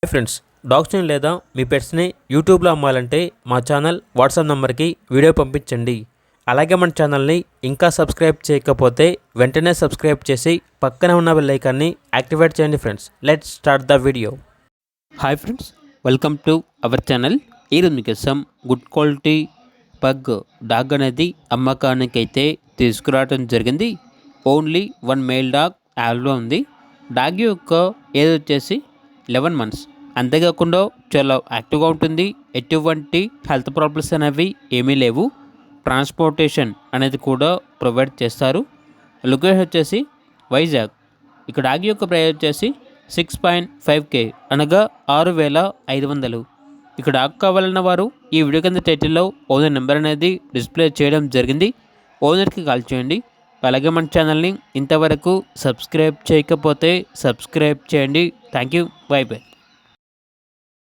Hi friends, డాగ్స్ని లేదా మీ పెట్స్ని యూట్యూబ్లో అమ్మాలంటే మా ఛానల్ వాట్సాప్ నెంబర్కి వీడియో పంపించండి. అలాగే మన ఛానల్ని ఇంకా సబ్స్క్రైబ్ చేయకపోతే వెంటనే సబ్స్క్రైబ్ చేసి పక్కనే ఉన్న బెల్ ఐకాన్ని యాక్టివేట్ చేయండి. Friends, let's start the video. Hi friends, welcome to our channel. ఈరోజు మీకోసం గుడ్ క్వాలిటీ పగ్ డాగ్ అనేది అమ్మకానికైతే తీసుకురావడం జరిగింది. ఓన్లీ 1 మేల్ డాగ్ యావ్లో ఉంది. డాగ్ యొక్క ఏజ్ వచ్చేసి 11 మంత్స్. అంతేకాకుండా చాలా యాక్టివ్గా ఉంటుంది. ఎటువంటి హెల్త్ ప్రాబ్లమ్స్ అనేవి ఏమీ లేవు. ట్రాన్స్పోర్టేషన్ అనేది కూడా ప్రొవైడ్ చేస్తారు. లొకేషన్ వచ్చేసి వైజాగ్. ఇక్కడ డాగ్ యొక్క ప్రైస్ వచ్చేసి 6.5K అనగా 6,500. ఇక్కడ డాగ్ కావాలన్న వారు ఈ వీడియో కింద టైటిల్లో ఓనర్ నెంబర్ అనేది డిస్ప్లే చేయడం జరిగింది. ఓనర్కి కాల్ చేయండి. అలాగే మన ఛానల్ని ఇంతవరకు సబ్స్క్రైబ్ చేయకపోతే సబ్స్క్రైబ్ చేయండి. Thank you. By by.